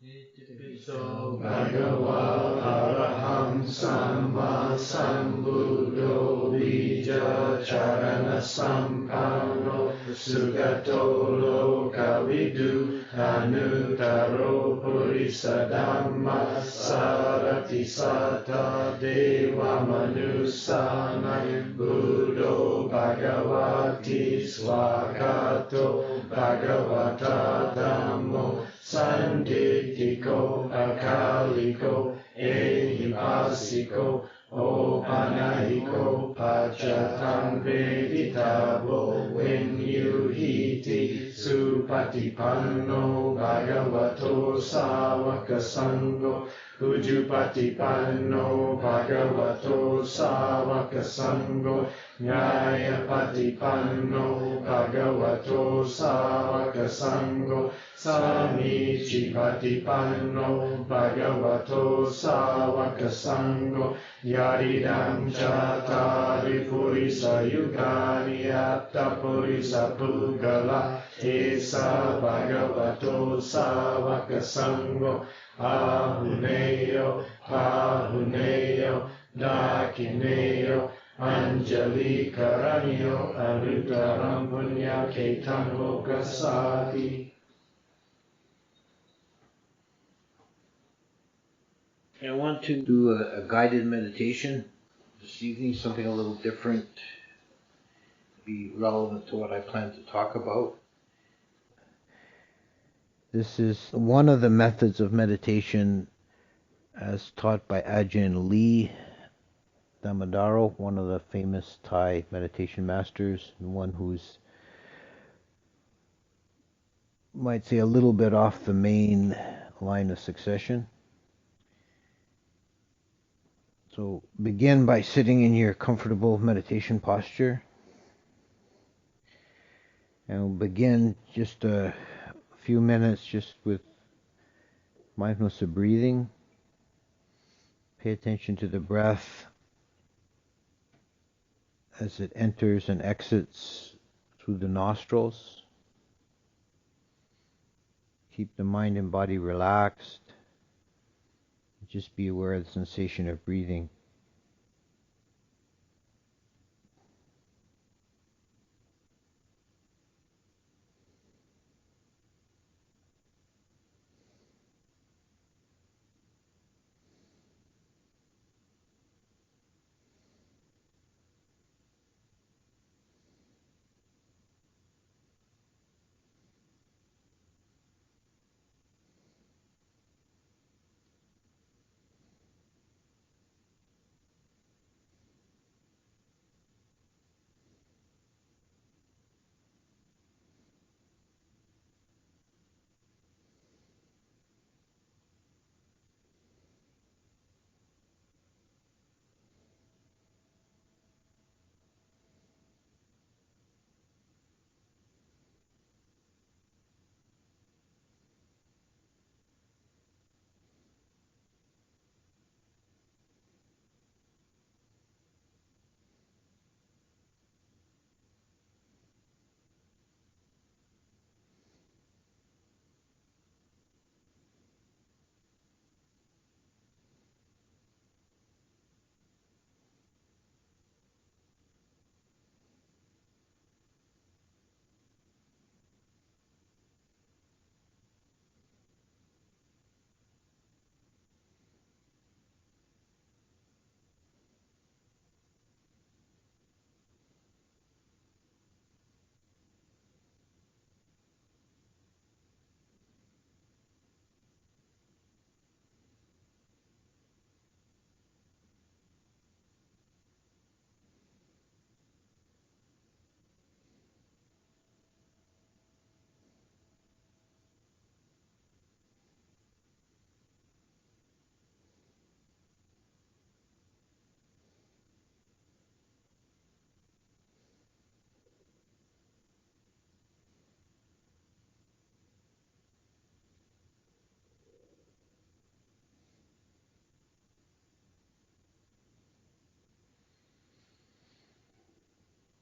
Itipiso Bhagava Araham Samma Sambuddho Bija Charana Sampanno Sugato Lokavidu Anuttaro Purisa Dhamma Sarati Sata Deva Manusana Buddho Bhagavati Swagato Bhagavata Dhammo Sanditiko Akaliko Ehipasiko Opanahiko Pachatam Veditavo Venyuhiti Supatipanno Bhagavato Savaka Sangho Ujupatipanno Bhagavato Savaka Sangho Nyayapatipanno Bhagavato Savaka Sangho Samicipatipanno Bhagavato Savaka Sangho Yaridam Chatari Purisa Yugani Atta Purisa Pugala Esa Bhagavato Savaka Sangho Ahuneyo Ahuneyo Dakineyo Anjali Karanyo Anuttaram Punya Ketan Lokasati. I want to do a guided meditation this evening, something a little different, be relevant to what I plan to talk about. This is one of the methods of meditation as taught by Ajahn Lee Damodaro, one of the famous Thai meditation masters, and one who's, might say, a little bit off the main line of succession. So begin by sitting in your comfortable meditation posture. And we'll begin just a few minutes just with mindfulness of breathing. Pay attention to the breath as it enters and exits through the nostrils. Keep the mind and body relaxed. Just be aware of the sensation of breathing.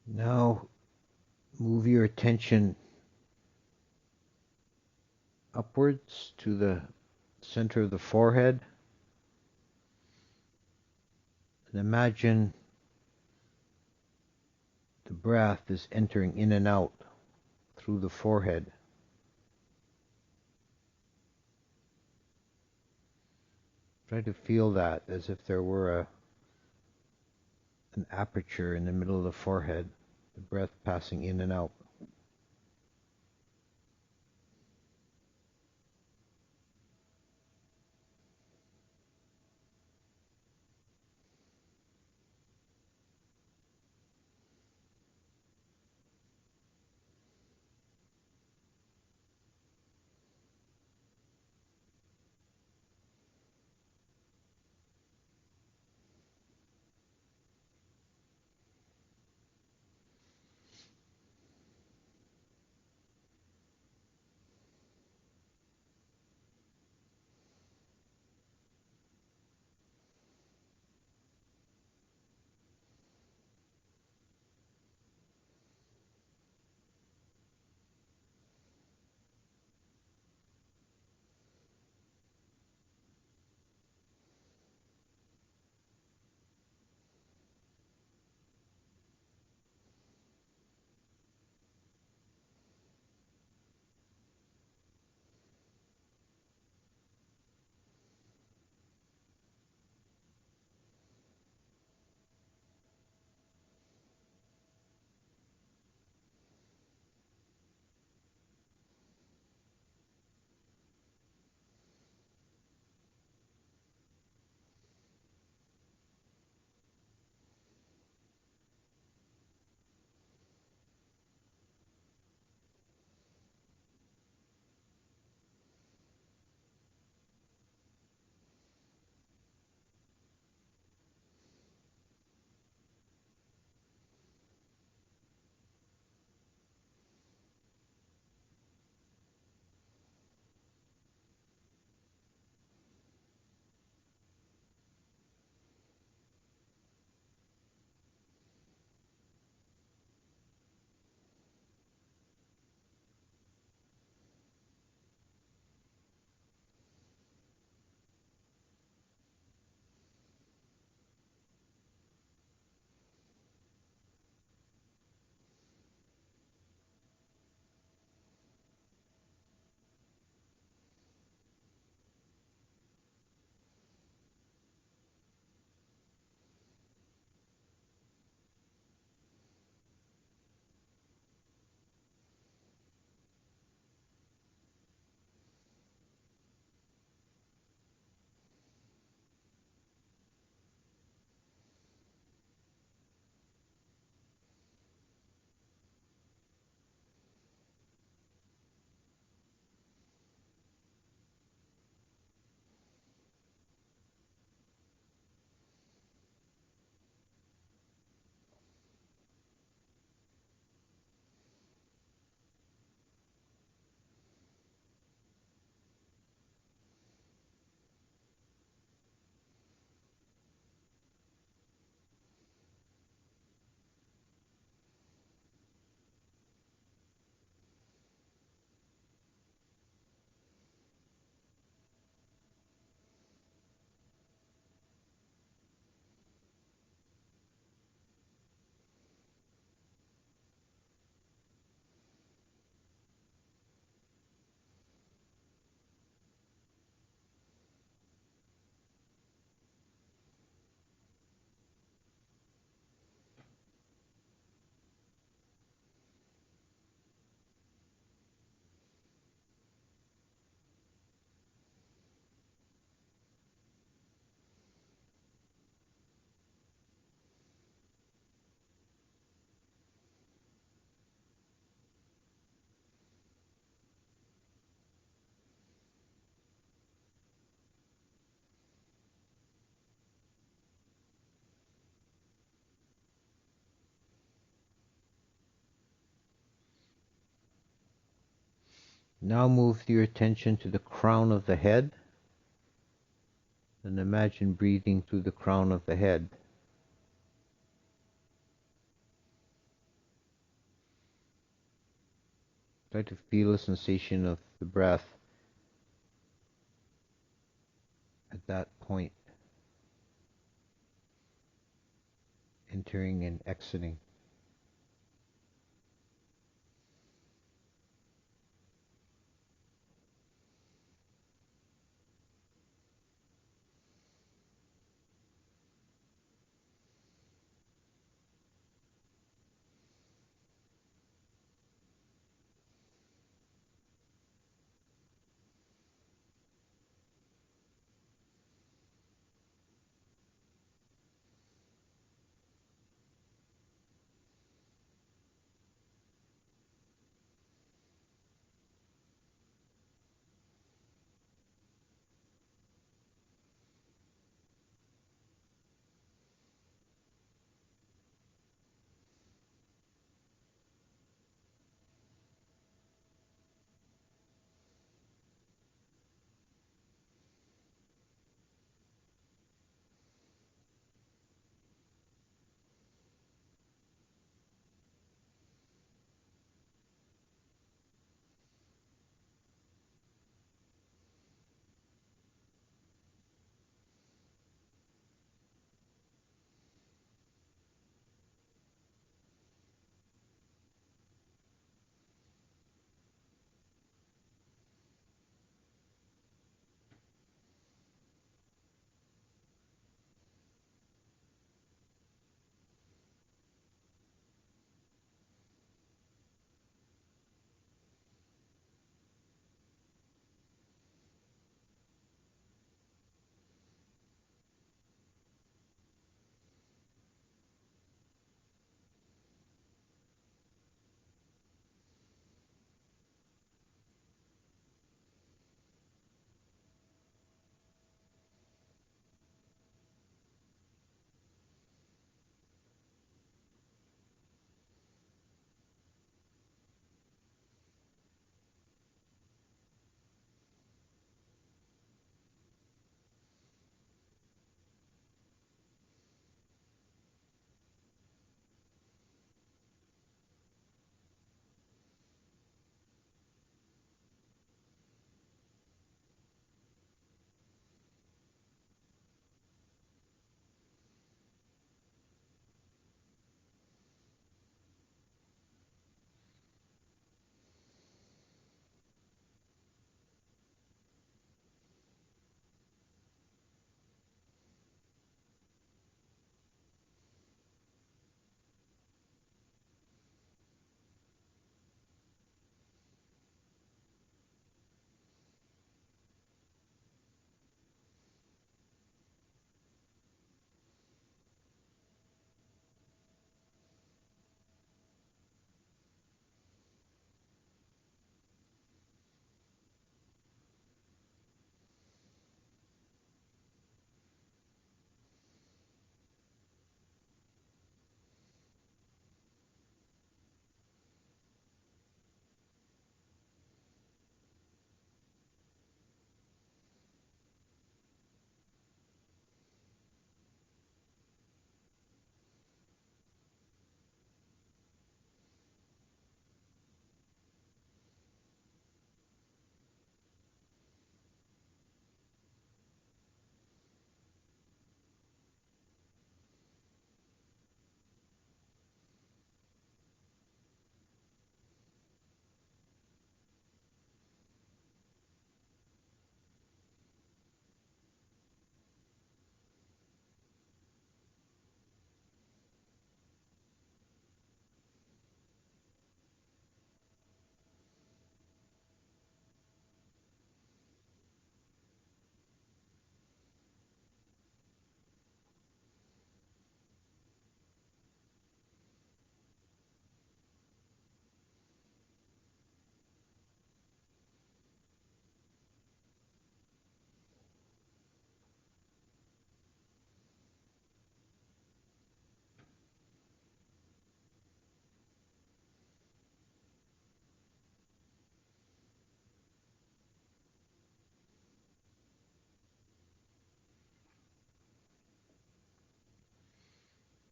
Now move your attention upwards to the center of the forehead. And imagine the breath is entering in and out through the forehead. Try to feel that as if there were an aperture in the middle of the forehead, the breath passing in and out. Now move your attention to the crown of the head and imagine breathing through the crown of the head. Try to feel a sensation of the breath at that point, entering and exiting.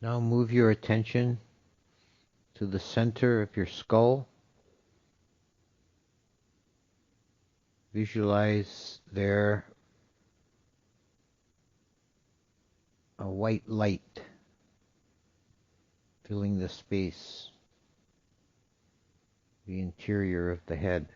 Now move your attention to the center of your skull. Visualize there a white light filling the space, the interior of the head.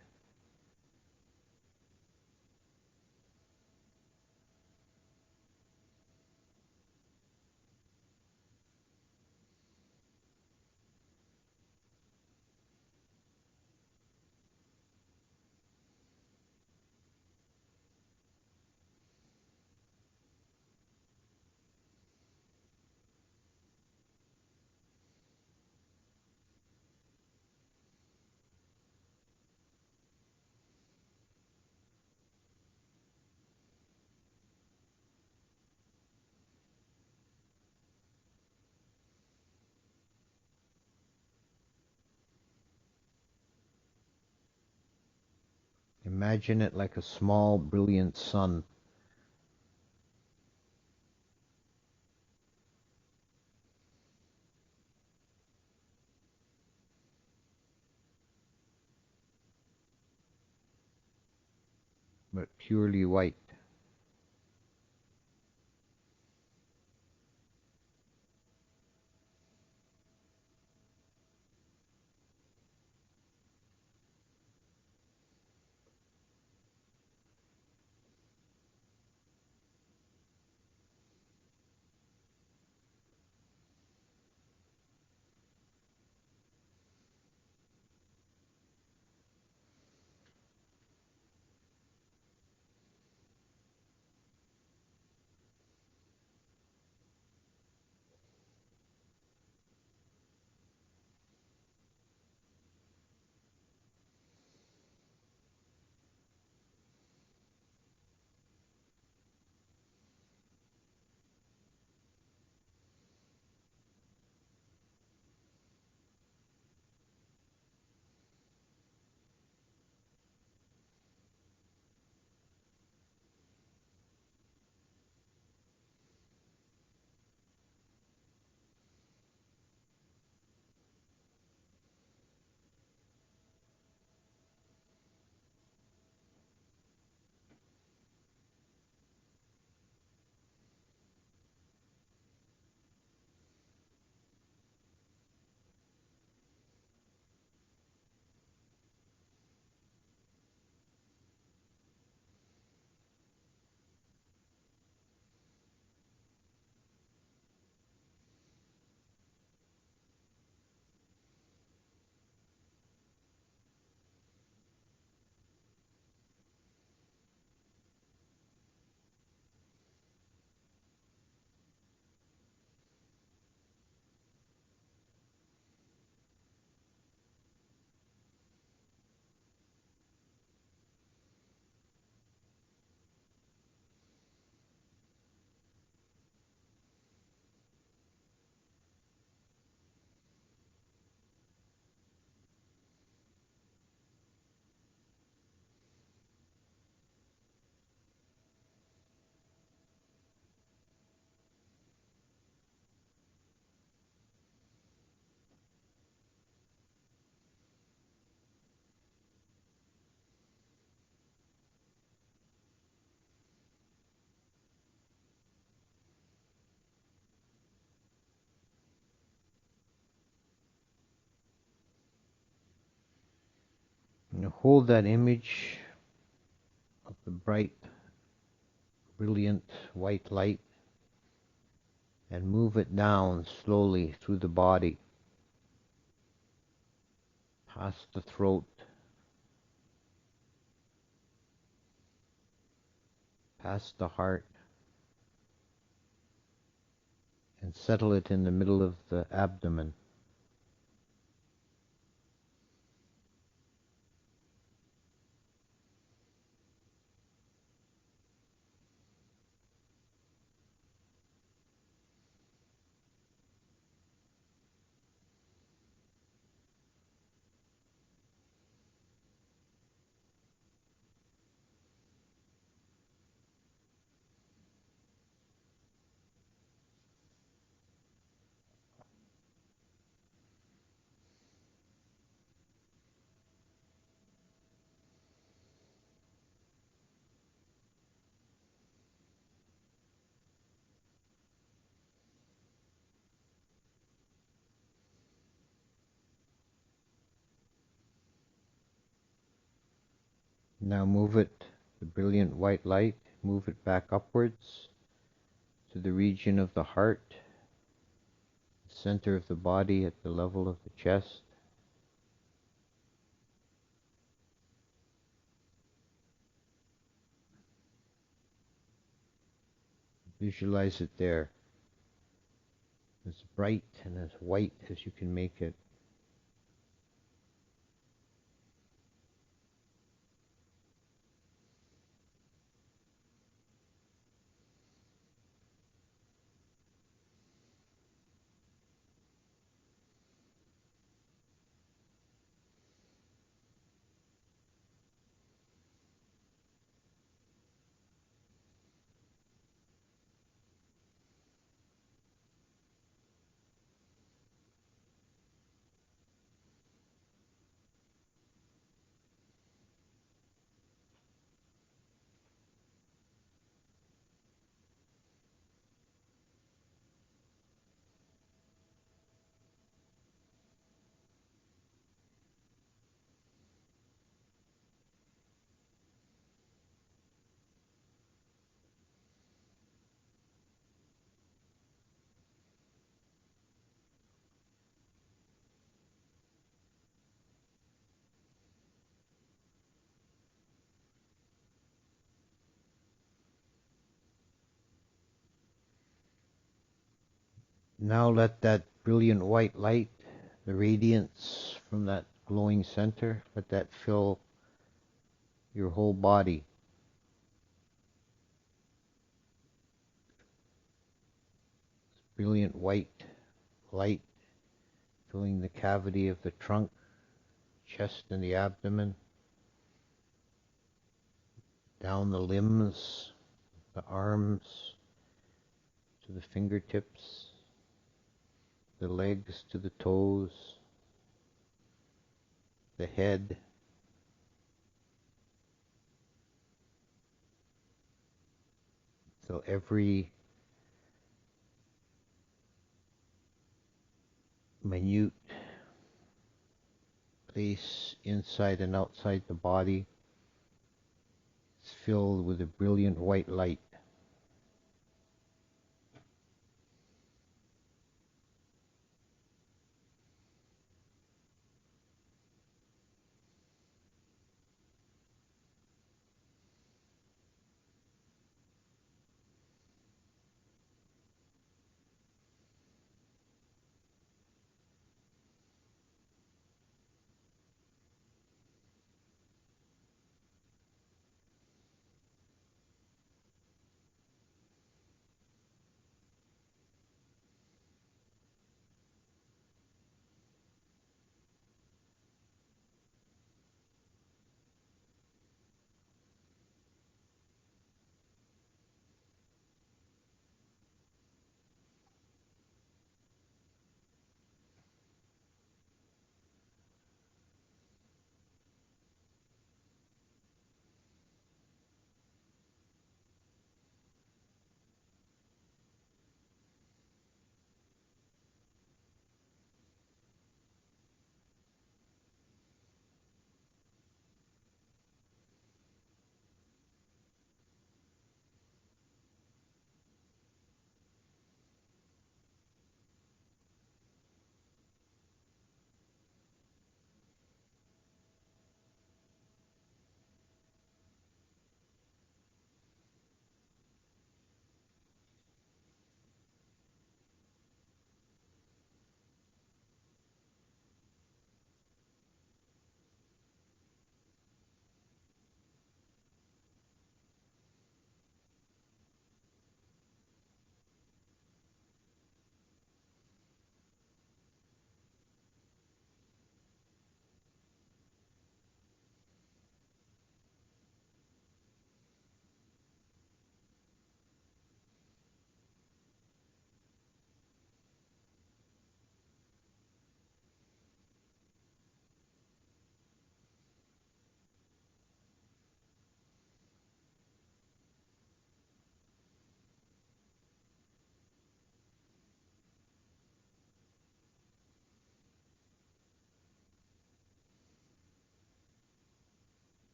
Imagine it like a small, brilliant sun. But purely white. And hold that image of the bright, brilliant white light and move it down slowly through the body, past the throat, past the heart, and settle it in the middle of the abdomen. Now move it, the brilliant white light, move it back upwards to the region of the heart, the center of the body at the level of the chest. Visualize it there, as bright and as white as you can make it. Now let that brilliant white light, the radiance from that glowing center, let that fill your whole body. Brilliant white light filling the cavity of the trunk, chest and the abdomen, down the limbs, the arms to the fingertips, the legs to the toes, the head, till every minute place inside and outside the body is filled with a brilliant white light.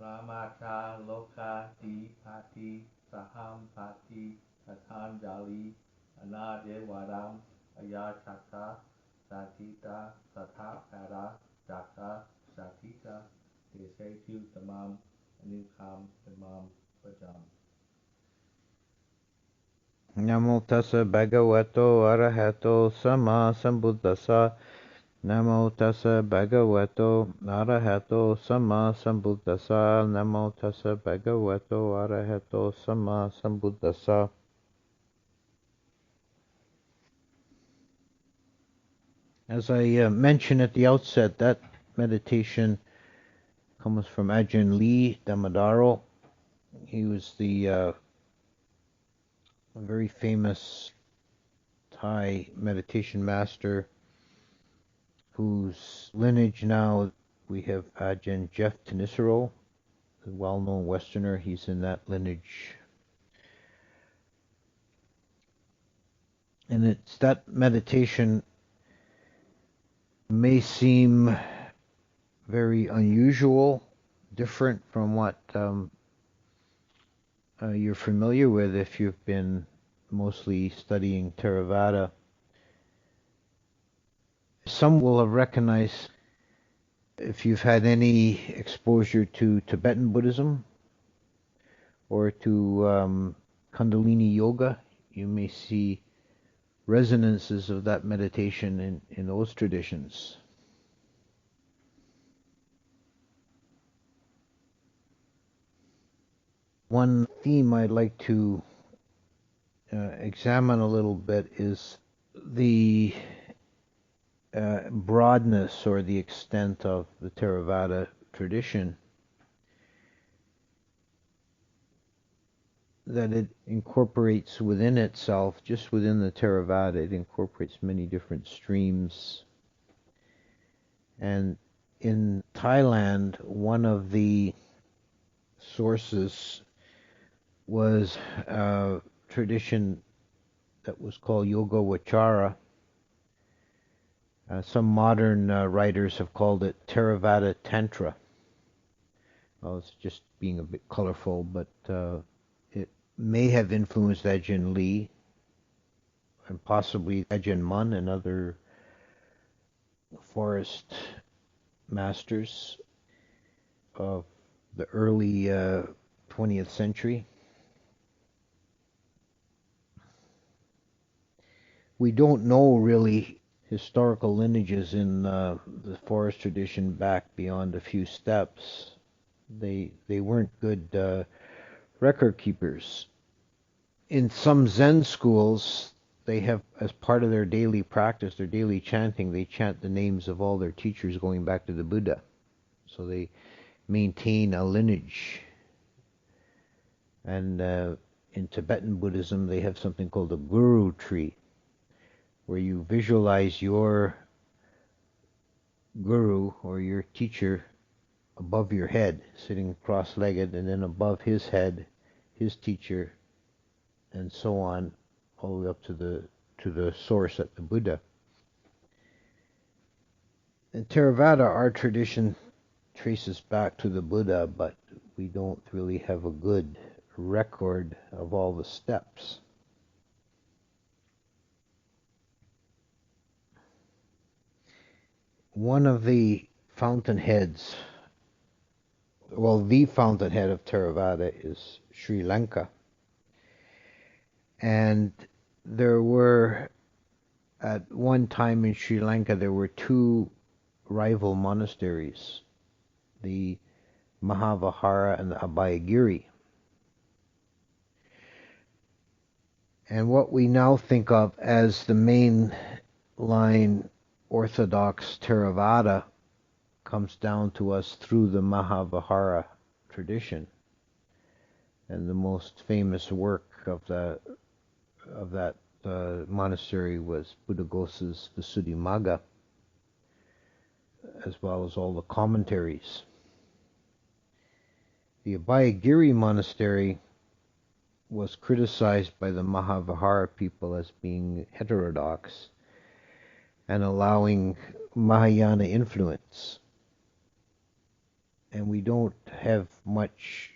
Pramata Loka Di Pati Saham Pati Patanjali Anadevaram Ayachaka Satita Satapara Jaka Satita Desetu Tamam Anukam Tamam Pajam. Namo tassa bhagavato arahato sama sambuddhassa. Namo tassa bhagavato arahato sama sambuddhassa. Namo tassa bhagavato arahato sama sambuddhassa. As I mentioned at the outset, that meditation comes from Ajahn Lee Damodaro. He was the very famous Thai meditation master whose lineage now we have Ajahn Jeff Tanisaro, the well-known Westerner. He's in that lineage. And it's that meditation may seem very unusual, different from what you're familiar with if you've been mostly studying Theravada. Some will have recognized, if you've had any exposure to Tibetan Buddhism or to Kundalini Yoga, you may see resonances of that meditation in those traditions. One theme I'd like to examine a little bit is the broadness or the extent of the Theravada tradition, that it incorporates within itself, just within the Theravada, it incorporates many different streams. And in Thailand, one of the sources was a tradition that was called Yoga Vachara. Some modern writers have called it Theravada Tantra. Well, it's just being a bit colorful, but it may have influenced Ajahn Lee and possibly Ajahn Mun and other forest masters of the early 20th century. We don't know really historical lineages in the forest tradition back beyond a few steps. They weren't good record keepers. In some Zen schools, they have, as part of their daily practice, their daily chanting, they chant the names of all their teachers going back to the Buddha. So they maintain a lineage. And in Tibetan Buddhism, they have something called a guru tree, where you visualize your guru or your teacher above your head, sitting cross-legged, and then above his head, his teacher, and so on, all the way up to the source at the Buddha. In Theravada, our tradition traces back to the Buddha, but we don't really have a good record of all the steps. One of the fountainheads, well, the fountainhead of Theravada is Sri Lanka. And there were, at one time in Sri Lanka, there were two rival monasteries, the Mahavihara and the Abhayagiri. And what we now think of as the main line Orthodox Theravada comes down to us through the Mahavihara tradition. And the most famous work of that monastery was Buddhaghosa's Visuddhimagga, as well as all the commentaries. The Abhayagiri monastery was criticized by the Mahavihara people as being heterodox and allowing Mahayana influence. and we don't have much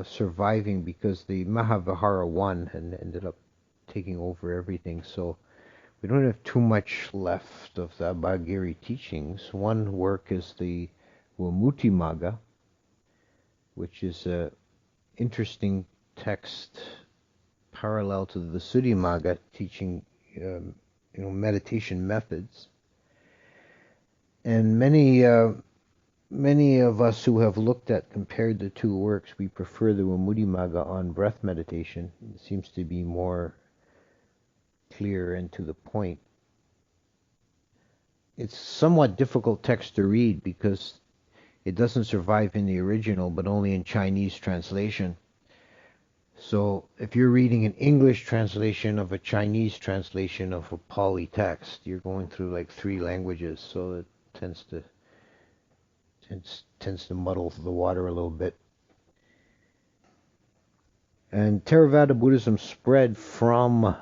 surviving because the Mahavihara won and ended up taking over everything. So we don't have too much left of the Abhagiri teachings. One work is the Vimuttimagga, which is a interesting text parallel to the Visuddhimagga, teaching meditation methods. And many of us who have compared the two works, we prefer the Vimuttimagga on breath meditation. It seems to be more clear and to the point. It's somewhat difficult text to read because it doesn't survive in the original, but only in Chinese translation. So if you're reading an English translation of a Chinese translation of a Pali text, you're going through like 3 languages, so it tends to muddle the water a little bit. And Theravada Buddhism spread from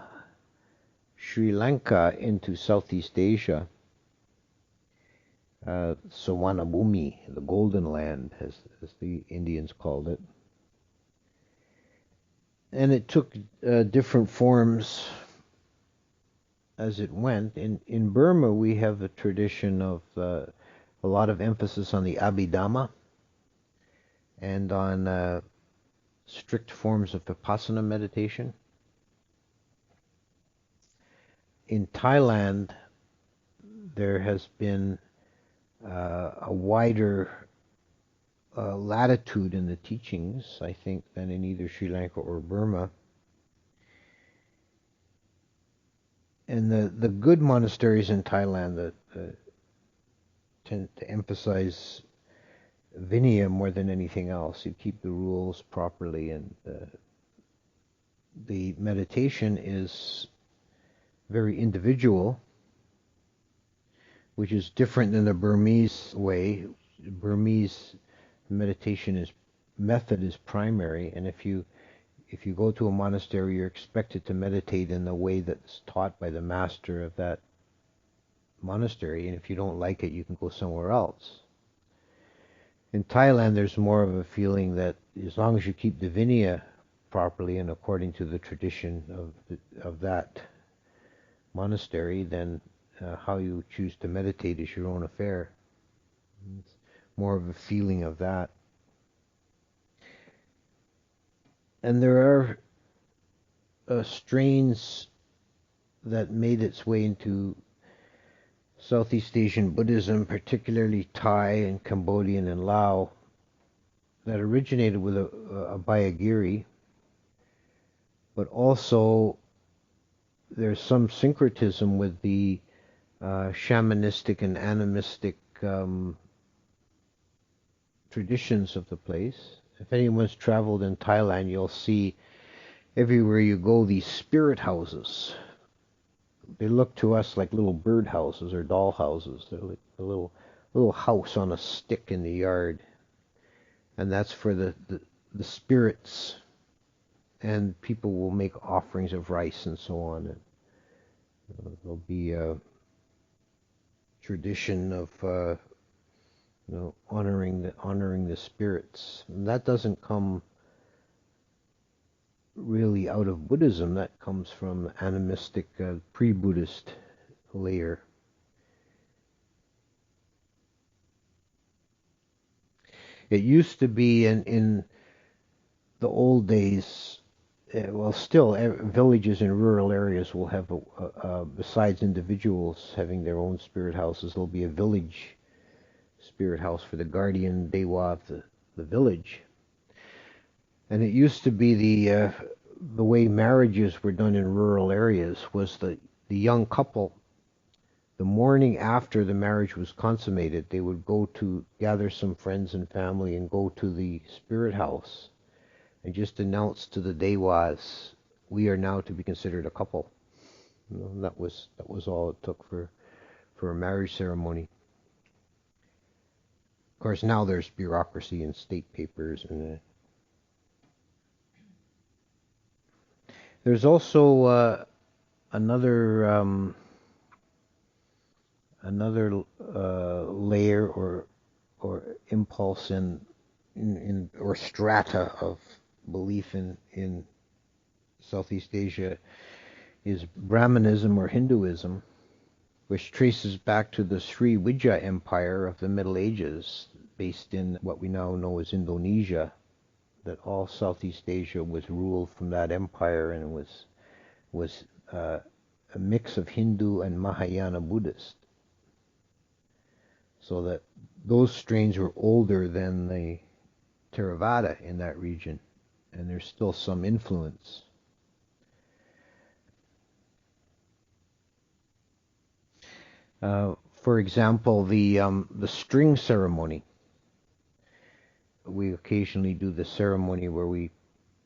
Sri Lanka into Southeast Asia. Savanabhumi, the Golden Land, as the Indians called it. And it took different forms as it went. In Burma, we have a tradition of a lot of emphasis on the Abhidhamma and on strict forms of Vipassana meditation. In Thailand, there has been a wider latitude in the teachings, I think, than in either Sri Lanka or Burma. And the good monasteries in Thailand that tend to emphasize Vinaya more than anything else. You keep the rules properly, and the meditation is very individual, which is different than the Burmese way. Burmese meditation method is primary, and if you go to a monastery, you're expected to meditate in the way that's taught by the master of that monastery, and if you don't like it, you can go somewhere else. In Thailand, there's more of a feeling that as long as you keep the Vinaya properly and according to the tradition of that monastery, then how you choose to meditate is your own affair. It's more of a feeling of that. And there are strains that made its way into Southeast Asian Buddhism, particularly Thai and Cambodian and Lao, that originated with a Abhayagiri, but also there's some syncretism with the shamanistic and animistic traditions of the place. If anyone's traveled in Thailand, you'll see everywhere you go these spirit houses. They look to us like little bird houses or doll houses. They're like a little house on a stick in the yard. And that's for the spirits. And people will make offerings of rice and so on. And there'll be a tradition of honoring the spirits. And that doesn't come really out of Buddhism. That comes from animistic pre-Buddhist layer. It used to be in the old days, still villages in rural areas will have besides individuals having their own spirit houses, there'll be a village spirit house for the guardian dewa of the village. And it used to be the way marriages were done in rural areas was the young couple, the morning after the marriage was consummated, they would go to gather some friends and family and go to the spirit house and just announce to the dewas, we are now to be considered a couple. That was all it took for a marriage ceremony. Of course, now there's bureaucracy and state papers and there's also another layer or or impulse in or strata of belief in Southeast Asia is Brahmanism or Hinduism, which traces back to the Sriwijaya Empire of the Middle Ages, based in what we now know as Indonesia, that all Southeast Asia was ruled from that empire, and it was a mix of Hindu and Mahayana Buddhist. So that those strains were older than the Theravada in that region, and there's still some influence. For example, the string ceremony. We occasionally do the ceremony where we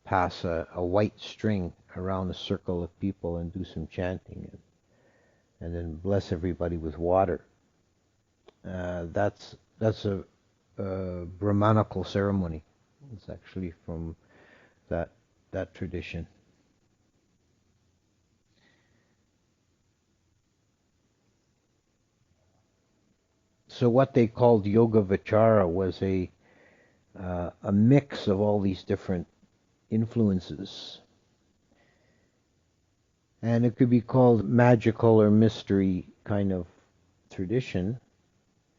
pass a white string around a circle of people and do some chanting, and then bless everybody with water. That's a Brahmanical ceremony. It's actually from that tradition. So what they called Yoga Vichara was a mix of all these different influences. And it could be called magical or mystery kind of tradition.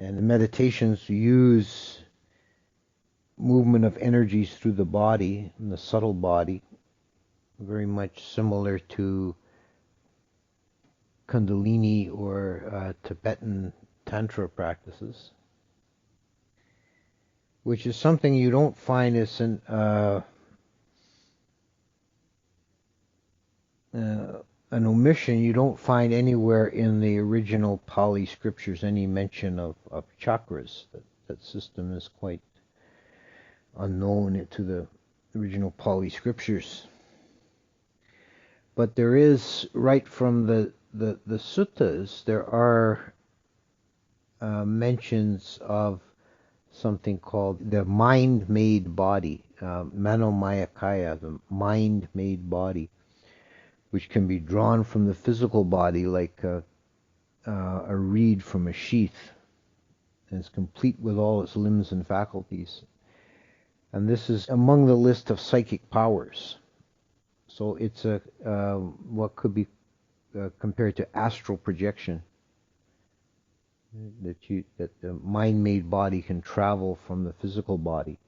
And the meditations use movement of energies through the body, and the subtle body, very much similar to Kundalini or Tibetan Tantra practices, which is something you don't find as an omission. You don't find anywhere in the original Pali scriptures any mention of chakras. That system is quite unknown to the original Pali scriptures. But there is, right from the suttas, there are mentions of something called the mind-made body, Manomayakaya, the mind-made body, which can be drawn from the physical body like a reed from a sheath, and is complete with all its limbs and faculties. And this is among the list of psychic powers. So it's what could be compared to astral projection. That the mind-made body can travel from the physical body.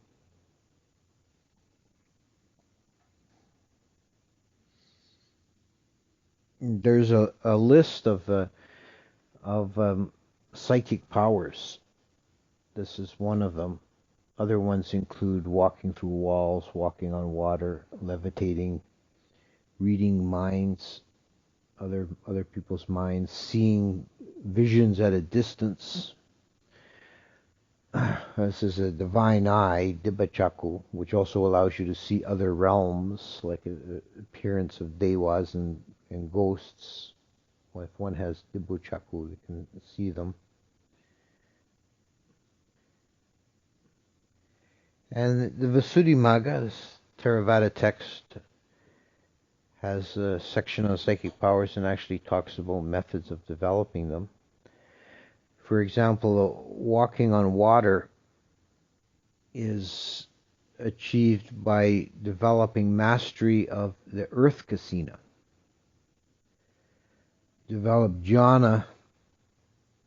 There's a list of psychic powers. This is one of them. Other ones include walking through walls, walking on water, levitating, reading minds, other people's minds, seeing visions at a distance. This is a divine eye, Dibba Chaku, which also allows you to see other realms, like appearance of devas and ghosts. Well, if one has Dibba Chaku, you can see them. And the Visuddhimagga, this Theravada text, has a section on psychic powers and actually talks about methods of developing them. For example, walking on water is achieved by developing mastery of the earth kasina. Develop jhana,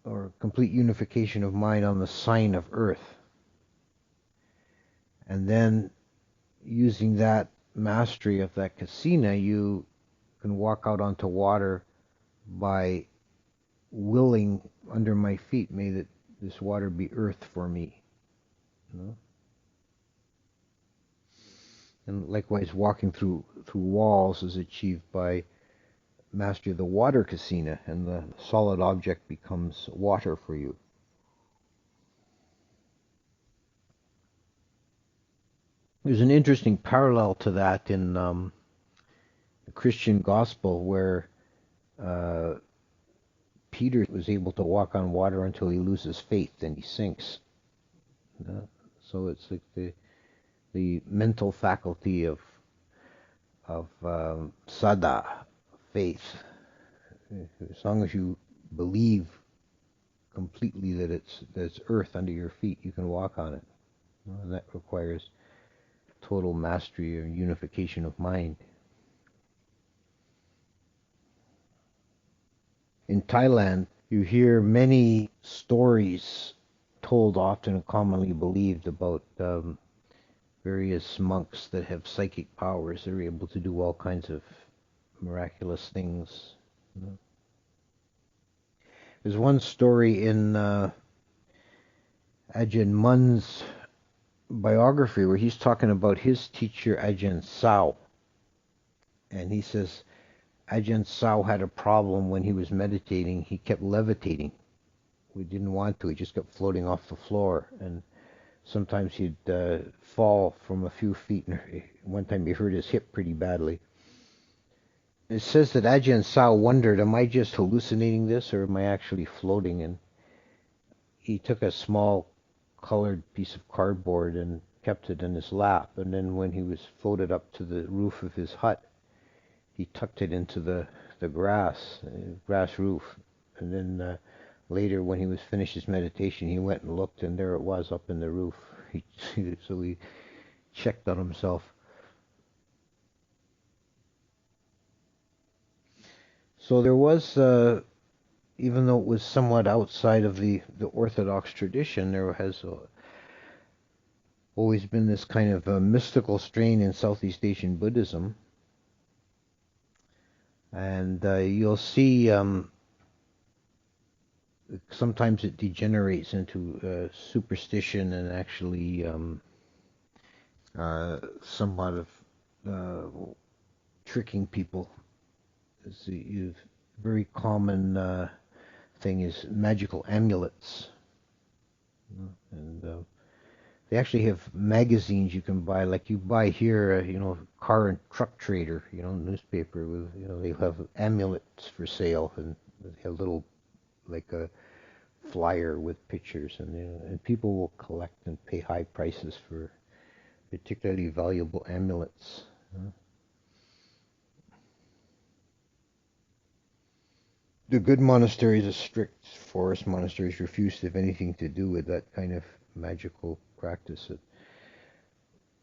or complete unification of mind, on the sign of earth. And then, using that mastery of that kasina, you can walk out onto water by willing, under my feet, may this water be earth for me. You know? And likewise, walking through walls is achieved by mastery of the water kasina, and the solid object becomes water for you. There's an interesting parallel to that in the Christian gospel, where Peter was able to walk on water until he loses faith, then he sinks. So it's like the mental faculty of sada, faith. As long as you believe completely that it's earth under your feet. You can walk on it. And that requires total mastery or unification of mind. In Thailand, you hear many stories told, often and commonly believed, about various monks that have psychic powers. They're able to do all kinds of miraculous things. There's one story in Ajahn Mun's biography where he's talking about his teacher Ajahn Sao. And he says Ajahn Sao had a problem when he was meditating. He kept levitating. We didn't want to. He just kept floating off the floor. And sometimes he'd fall from a few feet. And one time he hurt his hip pretty badly. It says that Ajahn Sao wondered, am I just hallucinating this or am I actually floating? And he took a small colored piece of cardboard and kept it in his lap. And then when he was floated up to the roof of his hut, he tucked it into the grass roof. And then later, when he was finished his meditation, he went and looked, and there it was up in the roof. So he checked on himself. So there was, even though it was somewhat outside of the Orthodox tradition, there has always been this kind of mystical strain in Southeast Asian Buddhism. And you'll see sometimes it degenerates into superstition and actually somewhat of tricking people. The very common thing is magical amulets. And they actually have magazines you can buy, like you buy here, Car and Truck Trader, newspaper with, they have amulets for sale, and they have little, like a flyer with pictures, and people will collect and pay high prices for particularly valuable amulets. The good monasteries, the strict forest monasteries, refuse to have anything to do with that kind of magical practice.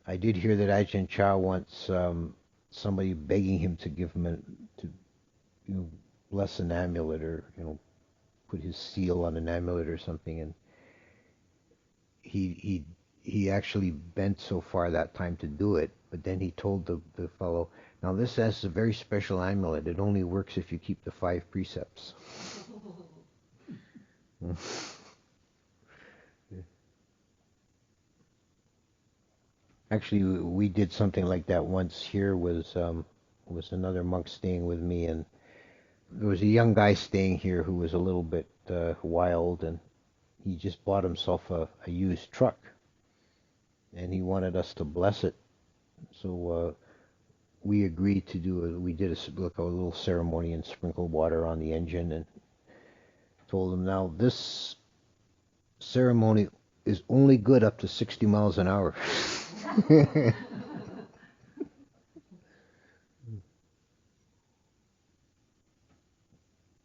I did hear that Ajahn Chah wants somebody begging him to give him bless an amulet, or put his seal on an amulet or something, and he actually bent so far that time to do it, but then he told the fellow, now this is a very special amulet. It only works if you keep the 5 precepts. Actually, we did something like that once. Here was another monk staying with me, and there was a young guy staying here who was a little bit wild, and he just bought himself a used truck, and he wanted us to bless it. So we agreed to we did a little ceremony and sprinkled water on the engine, and told him, now this ceremony is only good up to 60 miles an hour.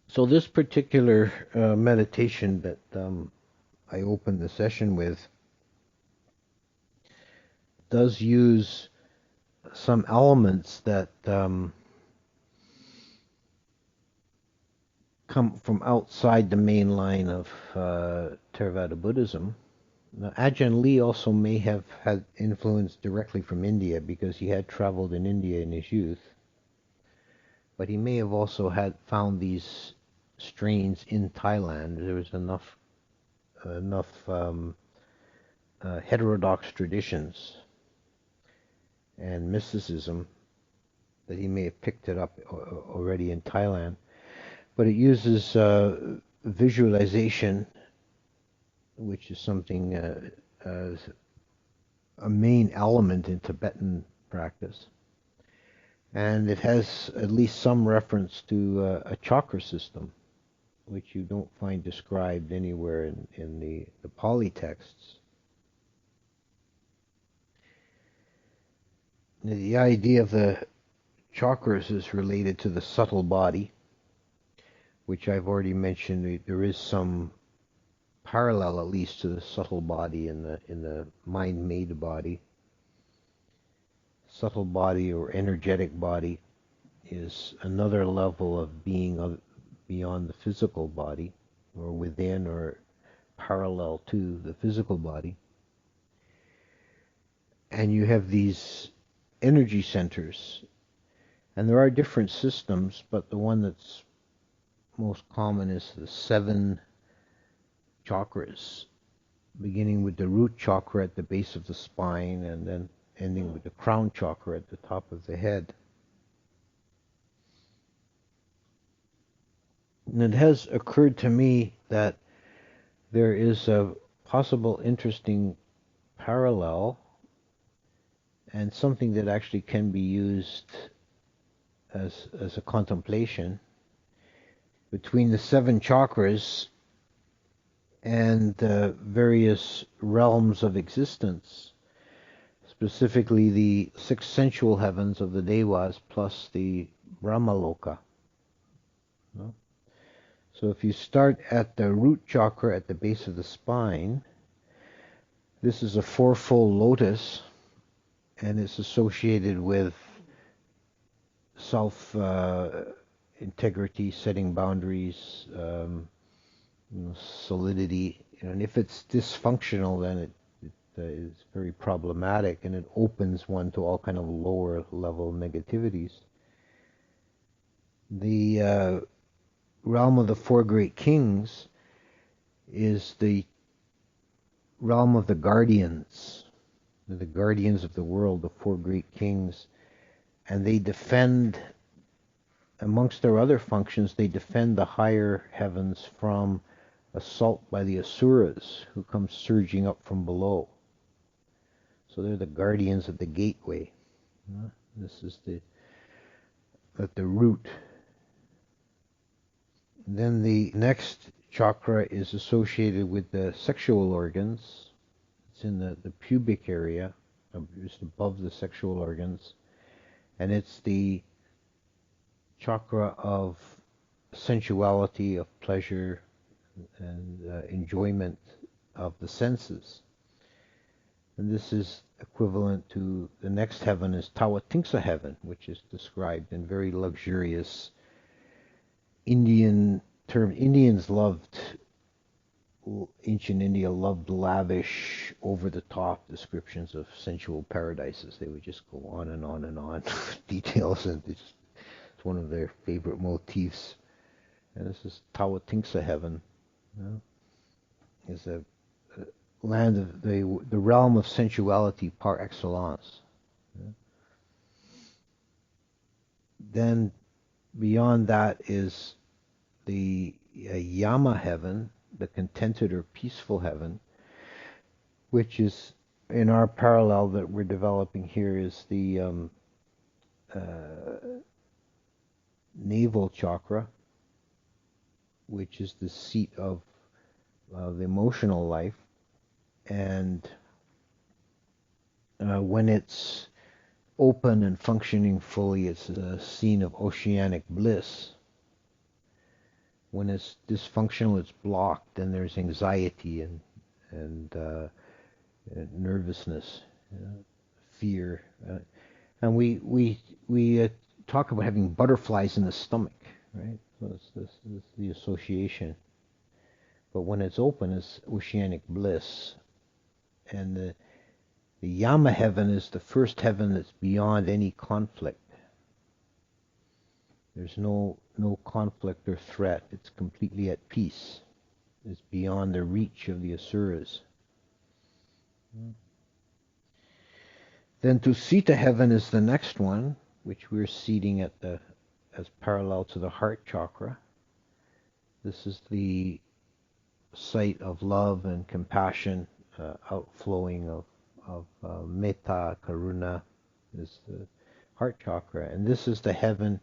So this particular meditation that I opened the session with does use some elements that come from outside the main line of Theravada Buddhism. Now, Ajahn Lee also may have had influence directly from India, because he had traveled in India in his youth. But he may have also found these strains in Thailand. There was enough heterodox traditions and mysticism that he may have picked it up already in Thailand. But it uses visualization, which is something a main element in Tibetan practice. And it has at least some reference to a chakra system, which you don't find described anywhere in the Pali texts. The idea of the chakras is related to the subtle body, which I've already mentioned. There is some parallel, at least, to the subtle body in the mind-made body. Subtle body or energetic body is another level of being beyond the physical body, or within or parallel to the physical body. And you have these energy centers, and there are different systems, but the one that's most common is the 7 chakras, beginning with the root chakra at the base of the spine and then ending with the crown chakra at the top of the head. And it has occurred to me that there is a possible interesting parallel and something that actually can be used as a contemplation between the 7 chakras and the various realms of existence, specifically the 6 sensual heavens of the Devas plus the Brahmaloka. So if you start at the root chakra at the base of the spine, this is a 4-fold lotus, and it's associated with self-integrity, setting boundaries, solidity. And if it's dysfunctional, then it is very problematic, and it opens one to all kind of lower level negativities. The realm of the 4 great kings is the realm of the guardians of the world, the 4 great kings, and they defend, amongst their other functions, they defend the higher heavens from assault by the asuras who come surging up from below. So they're the guardians of the gateway. This is at the root. Then the next chakra is associated with the sexual organs. It's in the pubic area, just above the sexual organs. And it's the chakra of sensuality, of pleasure, and enjoyment of the senses. And this is equivalent to the next heaven is Tawatingsa heaven, which is described in very luxurious Indian term. Ancient India loved lavish, over-the-top descriptions of sensual paradises. They would just go on and on and on details, and it's one of their favorite motifs. And this is Tawatingsa heaven. Is a land of the realm of sensuality par excellence. Then beyond that is the Yama heaven, the contented or peaceful heaven, which is in our parallel that we're developing here is the Naval Chakra, which is the seat of the emotional life. And when it's open and functioning fully, it's a scene of oceanic bliss. When it's dysfunctional, it's blocked, and there's anxiety and nervousness, fear, and we talk about having butterflies in the stomach, right? So it's the association. But when it's open, it's oceanic bliss, and the Yama heaven is the first heaven that's beyond any conflict. There's no conflict or threat. It's completely at peace. It's beyond the reach of the asuras. Then Tusita heaven is the next one, which we're seating as parallel to the heart chakra. This is the site of love and compassion, outflowing of metta, karuna, is the heart chakra. And this is the heaven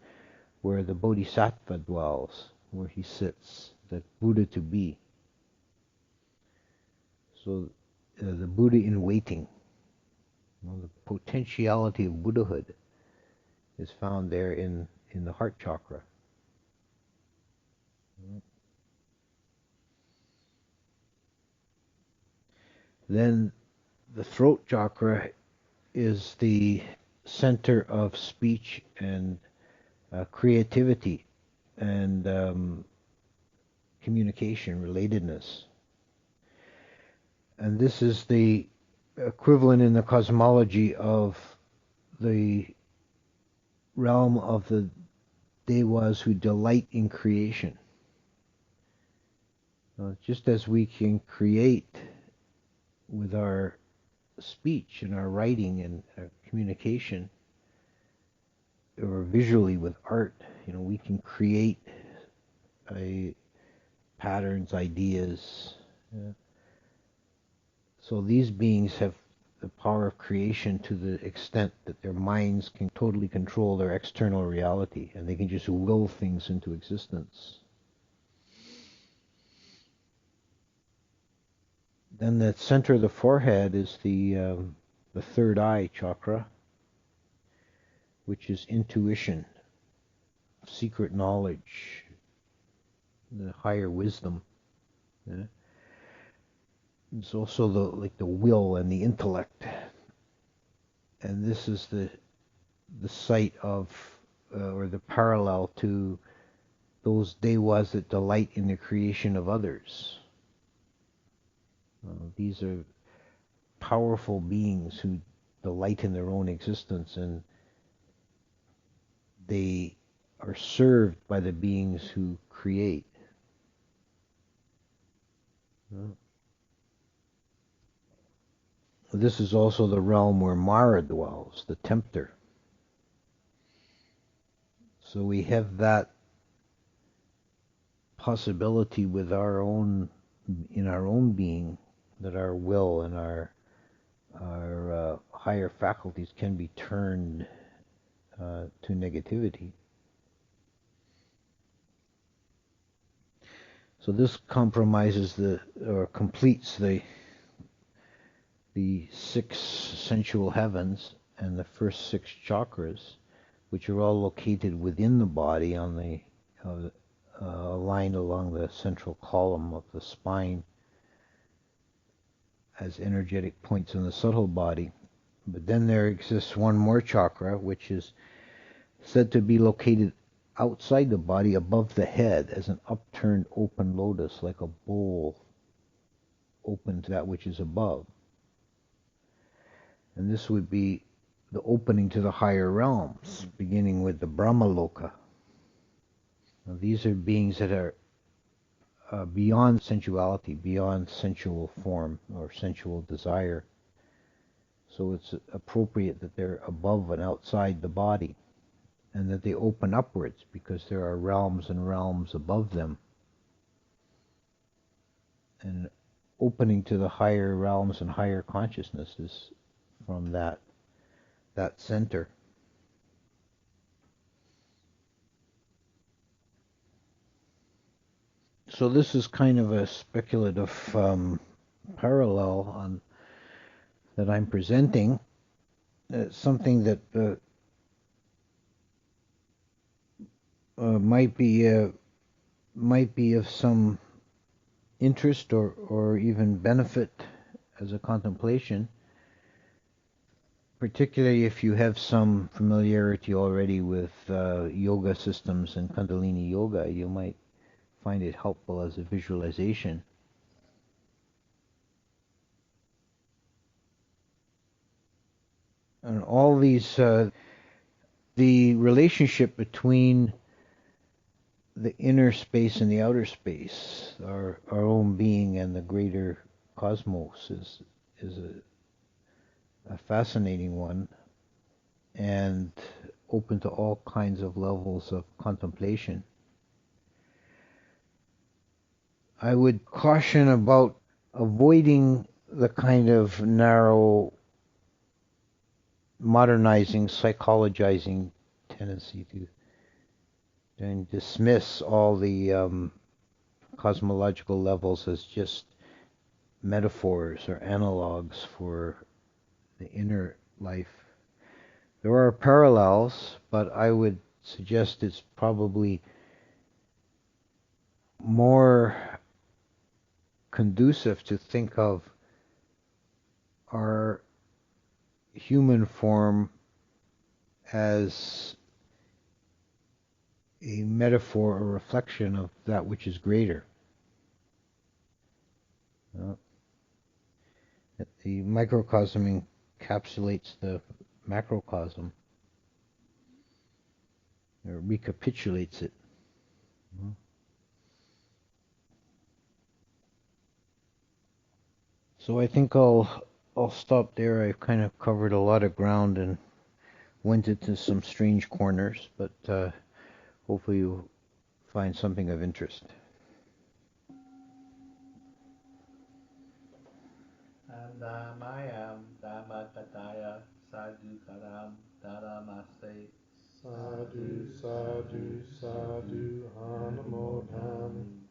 where the Bodhisattva dwells, where he sits, the Buddha to be. So the Buddha in waiting, the potentiality of Buddhahood is found there in the heart chakra. Then the throat chakra is the center of speech and creativity and communication, relatedness. And this is the equivalent in the cosmology of the realm of the devas who delight in creation. Just as we can create with our speech and our writing and our communication, or visually with art, we can create patterns, ideas. So these beings have the power of creation to the extent that their minds can totally control their external reality, and they can just will things into existence. Then the center of the forehead is the third eye chakra, which is intuition, secret knowledge, the higher wisdom. Yeah? It's also the will and the intellect, and this is the site of or the parallel to those devas that delight in the creation of others. These are powerful beings who delight in their own existence, and they are served by the beings who create. This is also the realm where Mara dwells, the tempter. So we have that possibility with in our own being, that our will and our higher faculties can be turned to negativity. So this compromises or completes the six sensual heavens and the first six chakras, which are all located within the body on aligned along the central column of the spine as energetic points in the subtle body. But then there exists one more chakra, which is said to be located outside the body above the head as an upturned open lotus, like a bowl open to that which is above. And this would be the opening to the higher realms, beginning with the Brahmaloka. Now, these are beings that are beyond sensuality, beyond sensual form or sensual desire. So it's appropriate that they're above and outside the body, and that they open upwards, because there are realms and realms above them. And opening to the higher realms and higher consciousnesses from that center. So this is kind of a speculative parallel that I'm presenting. Something that might be of some interest or even benefit as a contemplation, particularly if you have some familiarity already with yoga systems and Kundalini yoga. You might find it helpful as a visualization. And all these, the relationship between the inner space and the outer space, our own being and the greater cosmos, is a fascinating one, and open to all kinds of levels of contemplation. I would caution about avoiding the kind of narrow, modernizing, psychologizing tendency to dismiss all the cosmological levels as just metaphors or analogues for the inner life. There are parallels, but I would suggest it's probably more conducive to think of our human form as a metaphor or reflection of that which is greater. That the microcosm encapsulates the macrocosm, or recapitulates it. So I think I'll stop there. I've kind of covered a lot of ground and went into some strange corners, but hopefully you find something of interest. Mayam Dhammakataya Sadhu Karam Dharamase Sadhu, sadhu, sadhu, hanamodham.